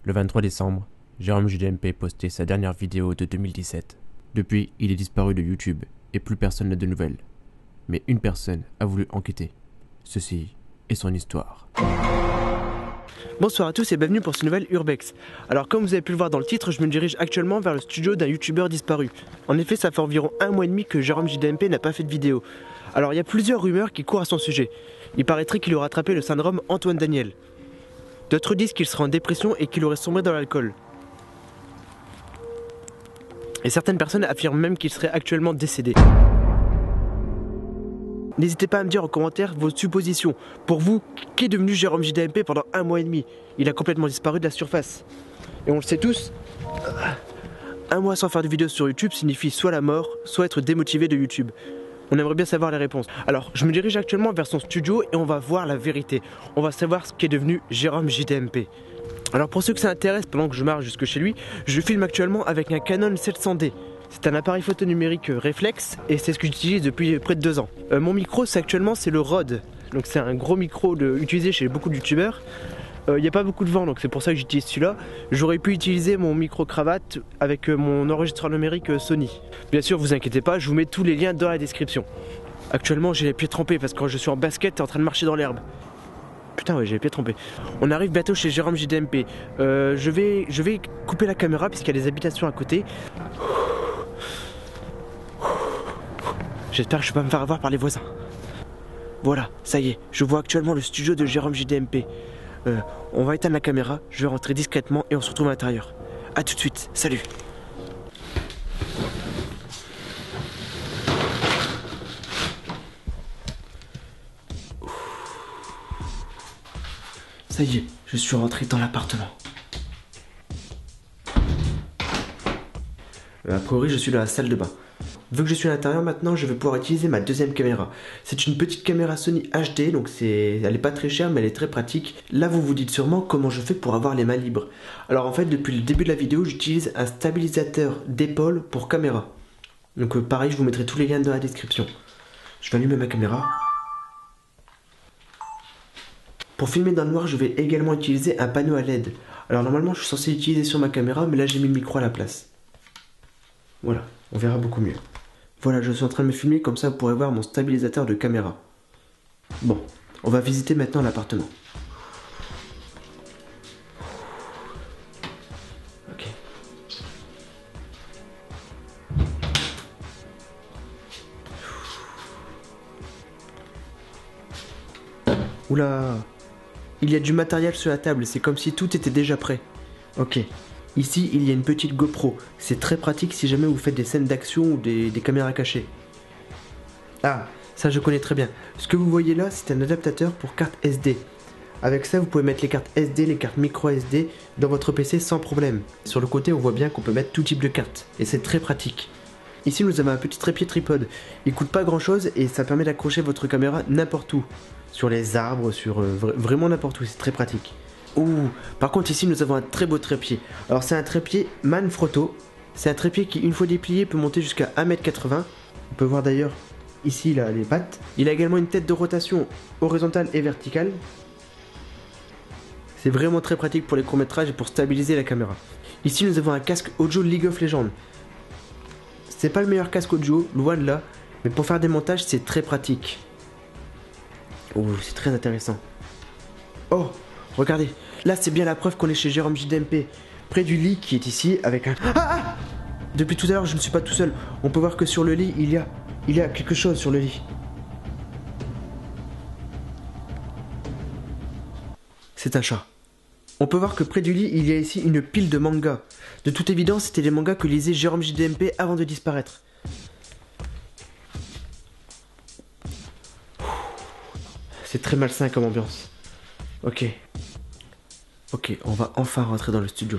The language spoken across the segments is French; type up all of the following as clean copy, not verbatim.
Le 23 décembre, Jérôme JDMP postait sa dernière vidéo de 2017. Depuis, il est disparu de YouTube et plus personne n'a de nouvelles. Mais une personne a voulu enquêter. Ceci est son histoire. Bonsoir à tous et bienvenue pour ce nouvel Urbex. Alors comme vous avez pu le voir dans le titre, je me dirige actuellement vers le studio d'un youtubeur disparu. En effet, ça fait environ 1 mois et demi que Jérôme JDMP n'a pas fait de vidéo. Alors il y a plusieurs rumeurs qui courent à son sujet. Il paraîtrait qu'il aurait attrapé le syndrome Antoine Daniel. D'autres disent qu'il serait en dépression et qu'il aurait sombré dans l'alcool. Et certaines personnes affirment même qu'il serait actuellement décédé. N'hésitez pas à me dire en commentaire vos suppositions. Pour vous, qu'est devenu Jérôme JDMP pendant 1 mois et demi? Il a complètement disparu de la surface. Et on le sait tous, 1 mois sans faire de vidéo sur YouTube signifie soit la mort, soit être démotivé de YouTube. On aimerait bien savoir les réponses. Alors, je me dirige actuellement vers son studio et on va voir la vérité. On va savoir ce qu'est devenu Jérôme JDMP. Alors pour ceux que ça intéresse, pendant que je marche jusque chez lui, je filme actuellement avec un Canon 700D. C'est un appareil photo numérique réflexe et c'est ce que j'utilise depuis près de 2 ans. Mon micro actuellement c'est le Rode. Donc c'est un gros micro utilisé chez beaucoup de youtubeurs. Il n'y a pas beaucoup de vent donc c'est pour ça que j'utilise celui-là. J'aurais pu utiliser mon micro cravate avec mon enregistreur numérique Sony. Bien sûr vous inquiétez pas, je vous mets tous les liens dans la description. Actuellement j'ai les pieds trempés parce que quand je suis en basket et en train de marcher dans l'herbe. Putain ouais j'ai les pieds trempés. On arrive bientôt chez Jérôme JDMP. Je vais couper la caméra puisqu'il y a des habitations à côté. J'espère que je ne vais pas me faire avoir par les voisins. Voilà, ça y est, je vois actuellement le studio de Jérôme JDMP. On va éteindre la caméra, je vais rentrer discrètement et on se retrouve à l'intérieur. A tout de suite, salut. Ça y est, je suis rentré dans l'appartement. A priori, je suis dans la salle de bain. Vu que je suis à l'intérieur maintenant, je vais pouvoir utiliser ma deuxième caméra. C'est une petite caméra Sony HD, donc elle est pas très chère mais elle est très pratique. Là vous vous dites sûrement comment je fais pour avoir les mains libres. Alors en fait depuis le début de la vidéo j'utilise un stabilisateur d'épaule pour caméra. Donc pareil je vous mettrai tous les liens dans la description. Je vais allumer ma caméra. Pour filmer dans le noir je vais également utiliser un panneau à LED. Alors normalement je suis censé l'utiliser sur ma caméra mais là j'ai mis le micro à la place. Voilà, on verra beaucoup mieux. Voilà, je suis en train de me filmer, comme ça vous pourrez voir mon stabilisateur de caméra. Bon, on va visiter maintenant l'appartement. Ok. Oula, il y a du matériel sur la table, c'est comme si tout était déjà prêt. Ok. Ici, il y a une petite GoPro. C'est très pratique si jamais vous faites des scènes d'action ou des caméras cachées. Ah, ça je connais très bien. Ce que vous voyez là, c'est un adaptateur pour carte SD. Avec ça, vous pouvez mettre les cartes SD, les cartes micro SD dans votre PC sans problème. Sur le côté, on voit bien qu'on peut mettre tout type de cartes. Et c'est très pratique. Ici, nous avons un petit trépied tripode. Il coûte pas grand chose et ça permet d'accrocher votre caméra n'importe où. Sur les arbres, sur vraiment n'importe où. C'est très pratique. Ouh, par contre ici nous avons un très beau trépied. Alors c'est un trépied Manfrotto. C'est un trépied qui une fois déplié peut monter jusqu'à 1m80. On peut voir d'ailleurs ici là, les pattes. Il a également une tête de rotation horizontale et verticale. C'est vraiment très pratique pour les courts-métrages et pour stabiliser la caméra. Ici nous avons un casque audio League of Legends. C'est pas le meilleur casque audio, loin de là. Mais pour faire des montages c'est très pratique. Ouh, c'est très intéressant. Oh, regardez, là c'est bien la preuve qu'on est chez Jérôme JDMP, près du lit qui est ici avec un... Ah, depuis tout à l'heure je ne suis pas tout seul, on peut voir que sur le lit il y a quelque chose sur le lit. C'est un chat. On peut voir que près du lit il y a ici une pile de mangas. De toute évidence c'était les mangas que lisait Jérôme JDMP avant de disparaître. C'est très malsain comme ambiance. Ok. Ok, on va enfin rentrer dans le studio.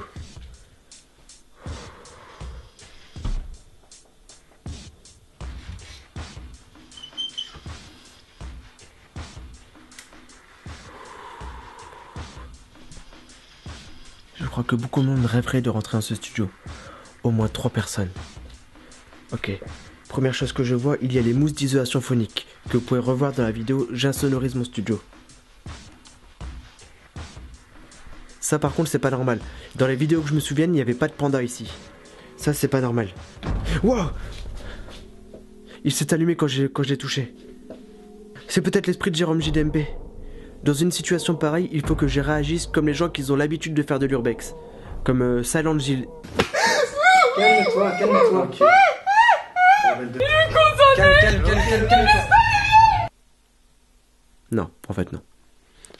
Je crois que beaucoup de monde rêverait de rentrer dans ce studio. Au moins 3 personnes. Ok. Première chose que je vois, il y a les mousses d'isolation phonique, que vous pouvez revoir dans la vidéo J'insonorise mon studio. Ça par contre c'est pas normal. Dans les vidéos que je me souvienne, il n'y avait pas de panda ici. Ça c'est pas normal. Wow! Il s'est allumé quand je l'ai touché. C'est peut-être l'esprit de Jérôme JDMP. Dans une situation pareille, il faut que je réagisse comme les gens qui ont l'habitude de faire de l'urbex. Comme Silent Gilles. Calme-toi, calme-toi. Okay. Calme-toi. Non, en fait non.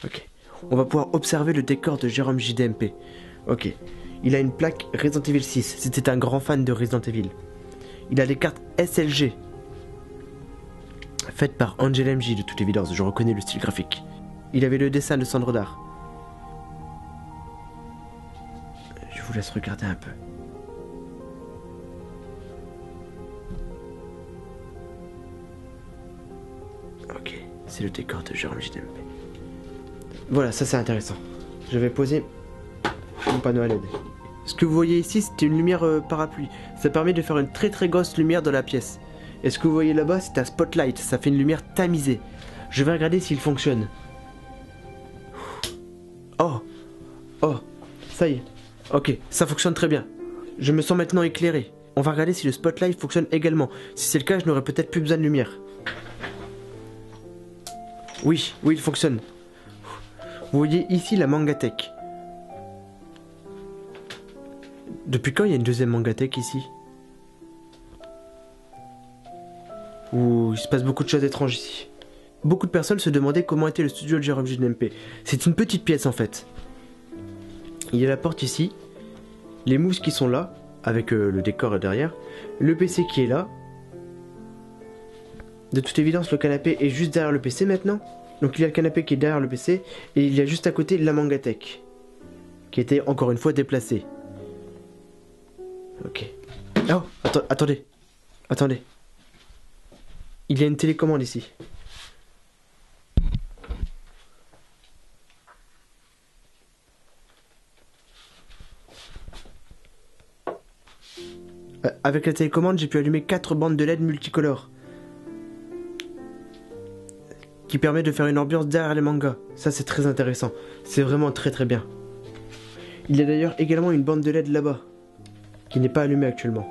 Ok. On va pouvoir observer le décor de Jérôme JDMP. Ok. Il a une plaque Resident Evil 6. C'était un grand fan de Resident Evil. Il a des cartes SLG. Faites par Angel MJ de toute évidence, je reconnais le style graphique. Il avait le dessin de Sandro Dar. Je vous laisse regarder un peu. Ok, c'est le décor de Jérôme JDMP. Voilà, ça c'est intéressant. Je vais poser mon panneau à LED. Ce que vous voyez ici, c'est une lumière parapluie. Ça permet de faire une très grosse lumière dans la pièce. Et ce que vous voyez là-bas, c'est un spotlight. Ça fait une lumière tamisée. Je vais regarder s'il fonctionne. Oh, ça y est. Ok, ça fonctionne très bien. Je me sens maintenant éclairé. On va regarder si le spotlight fonctionne également. Si c'est le cas, je n'aurai peut-être plus besoin de lumière. Oui, il fonctionne. Vous voyez ici la Mangatech. Depuis quand il y a une deuxième Mangatech ici? Ouh, il se passe beaucoup de choses étranges ici. Beaucoup de personnes se demandaient comment était le studio de Jérôme JDMP. C'est une petite pièce en fait. Il y a la porte ici, les mousses qui sont là, avec le décor derrière, le PC qui est là. De toute évidence, le canapé est juste derrière le PC maintenant. Donc il y a le canapé qui est derrière le PC, et il y a juste à côté la Mangatech, qui était encore une fois déplacée. Ok. Oh, attendez. Il y a une télécommande ici. Avec la télécommande, j'ai pu allumer 4 bandes de LED multicolores. Qui permet de faire une ambiance derrière les mangas. Ça c'est très intéressant. C'est vraiment très bien. Il y a d'ailleurs également une bande de LED là-bas. Qui n'est pas allumée actuellement.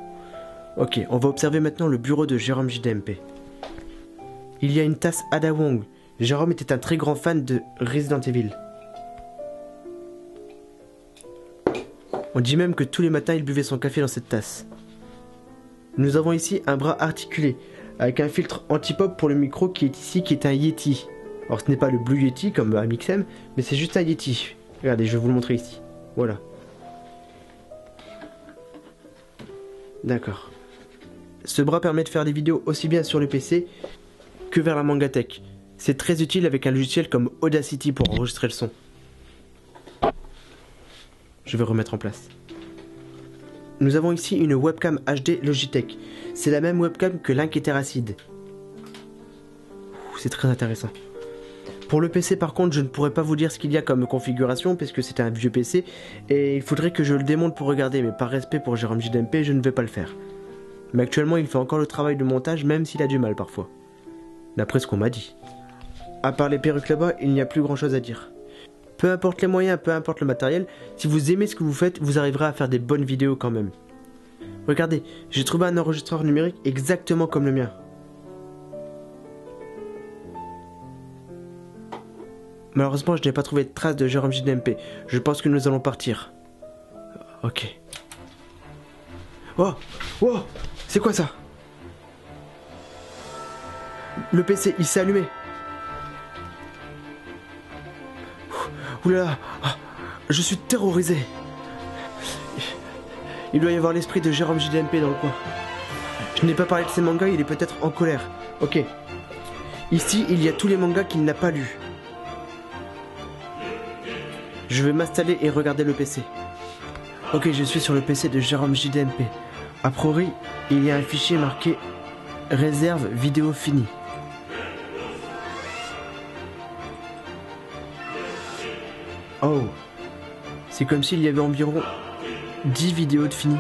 Ok, on va observer maintenant le bureau de Jérôme JDMP. Il y a une tasse Ada Wong. Jérôme était un très grand fan de Resident Evil. On dit même que tous les matins il buvait son café dans cette tasse. Nous avons ici un bras articulé, avec un filtre anti-pop pour le micro qui est ici, qui est un Yeti. Alors ce n'est pas le Blue Yeti comme à Mixem, mais c'est juste un Yeti. Regardez, je vais vous le montrer ici. Voilà. D'accord. Ce bras permet de faire des vidéos aussi bien sur le PC que vers la Mangatech. C'est très utile avec un logiciel comme Audacity pour enregistrer le son. Je vais remettre en place. Nous avons ici une webcam HD Logitech. C'est la même webcam que l'Inquéteracide. C'est très intéressant. Pour le PC par contre, je ne pourrais pas vous dire ce qu'il y a comme configuration parce que c'est un vieux PC et il faudrait que je le démonte pour regarder, mais par respect pour Jérôme JDMP, je ne vais pas le faire. Mais actuellement, il fait encore le travail de montage même s'il a du mal parfois. D'après ce qu'on m'a dit. À part les perruques là-bas, il n'y a plus grand chose à dire. Peu importe les moyens, peu importe le matériel, si vous aimez ce que vous faites, vous arriverez à faire des bonnes vidéos quand même. Regardez, j'ai trouvé un enregistreur numérique exactement comme le mien. Malheureusement, je n'ai pas trouvé de trace de Jérôme JDMP. Je pense que nous allons partir. Ok. Oh, c'est quoi ça? Le PC, il s'est allumé. Oulala, je suis terrorisé. Il doit y avoir l'esprit de Jérôme JDMP dans le coin. Je n'ai pas parlé de ces mangas, il est peut-être en colère. Ok. Ici, il y a tous les mangas qu'il n'a pas lus. Je vais m'installer et regarder le PC. Ok, je suis sur le PC de Jérôme JDMP. A priori, il y a un fichier marqué réserve vidéo finie. Oh, c'est comme s'il y avait environ 10 vidéos de finies.